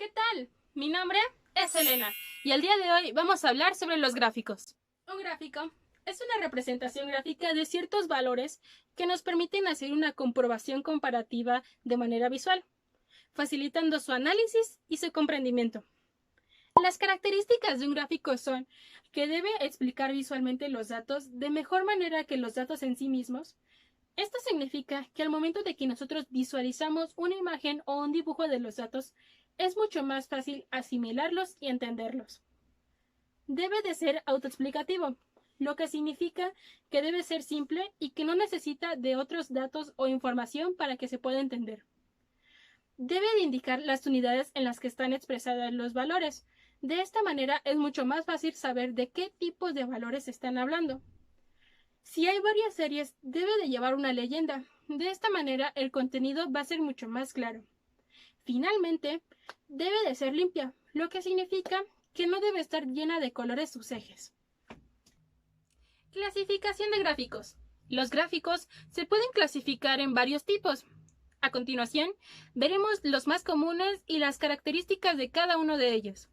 ¿Qué tal? Mi nombre es Elena y el día de hoy vamos a hablar sobre los gráficos. Un gráfico es una representación gráfica de ciertos valores que nos permiten hacer una comprobación comparativa de manera visual, facilitando su análisis y su comprendimiento. Las características de un gráfico son que debe explicar visualmente los datos de mejor manera que los datos en sí mismos. Esto significa que al momento de que nosotros visualizamos una imagen o un dibujo de los datos, es mucho más fácil asimilarlos y entenderlos. Debe de ser autoexplicativo, lo que significa que debe ser simple y que no necesita de otros datos o información para que se pueda entender. Debe de indicar las unidades en las que están expresados los valores. De esta manera es mucho más fácil saber de qué tipos de valores se están hablando. Si hay varias series, debe de llevar una leyenda. De esta manera, el contenido va a ser mucho más claro. Finalmente, debe de ser limpia, lo que significa que no debe estar llena de colores sus ejes. Clasificación de gráficos. Los gráficos se pueden clasificar en varios tipos. A continuación, veremos los más comunes y las características de cada uno de ellos.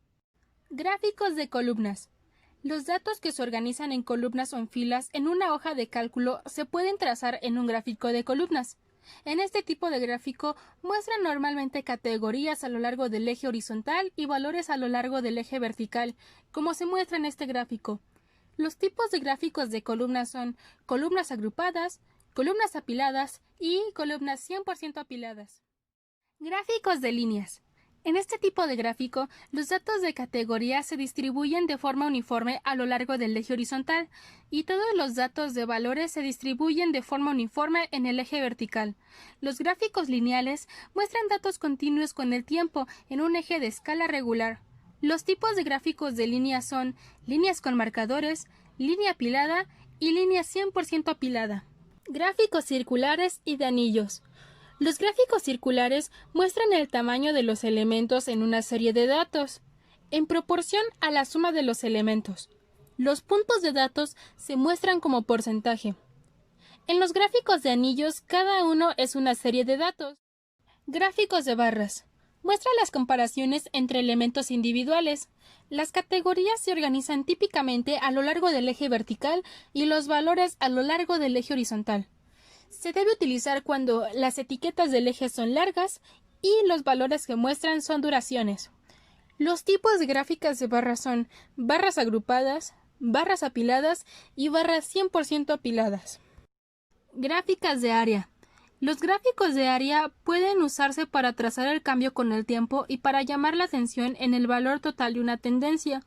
Gráficos de columnas. Los datos que se organizan en columnas o en filas en una hoja de cálculo se pueden trazar en un gráfico de columnas. En este tipo de gráfico muestran normalmente categorías a lo largo del eje horizontal y valores a lo largo del eje vertical, como se muestra en este gráfico. Los tipos de gráficos de columnas son columnas agrupadas, columnas apiladas y columnas 100% apiladas. Gráficos de líneas. En este tipo de gráfico, los datos de categoría se distribuyen de forma uniforme a lo largo del eje horizontal y todos los datos de valores se distribuyen de forma uniforme en el eje vertical. Los gráficos lineales muestran datos continuos con el tiempo en un eje de escala regular. Los tipos de gráficos de líneas son líneas con marcadores, línea apilada y línea 100% apilada. Gráficos circulares y de anillos. Los gráficos circulares muestran el tamaño de los elementos en una serie de datos, en proporción a la suma de los elementos. Los puntos de datos se muestran como porcentaje. En los gráficos de anillos, cada uno es una serie de datos. Gráficos de barras. Muestra las comparaciones entre elementos individuales. Las categorías se organizan típicamente a lo largo del eje vertical y los valores a lo largo del eje horizontal. Se debe utilizar cuando las etiquetas del eje son largas y los valores que muestran son duraciones. Los tipos de gráficas de barras son barras agrupadas, barras apiladas y barras 100% apiladas. Gráficas de área. Los gráficos de área pueden usarse para trazar el cambio con el tiempo y para llamar la atención en el valor total de una tendencia.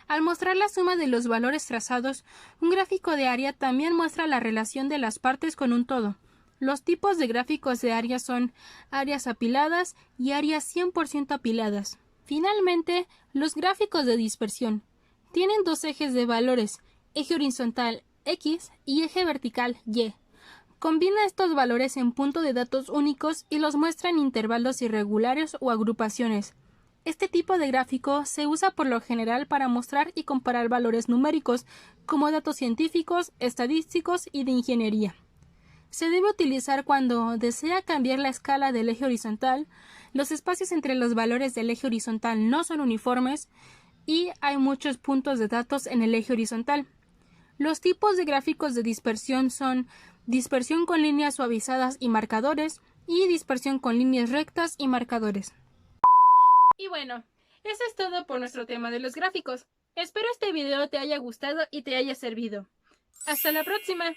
Al mostrar la suma de los valores trazados, un gráfico de área también muestra la relación de las partes con un todo. Los tipos de gráficos de área son áreas apiladas y áreas 100% apiladas. Finalmente, los gráficos de dispersión. Tienen dos ejes de valores, eje horizontal X y eje vertical Y. Combina estos valores en punto de datos únicos y los muestra en intervalos irregulares o agrupaciones. Este tipo de gráfico se usa por lo general para mostrar y comparar valores numéricos, como datos científicos, estadísticos y de ingeniería. Se debe utilizar cuando desea cambiar la escala del eje horizontal, los espacios entre los valores del eje horizontal no son uniformes y hay muchos puntos de datos en el eje horizontal. Los tipos de gráficos de dispersión son dispersión con líneas suavizadas y marcadores y dispersión con líneas rectas y marcadores. Y bueno, eso es todo por nuestro tema de los gráficos. Espero este video te haya gustado y te haya servido. ¡Hasta la próxima!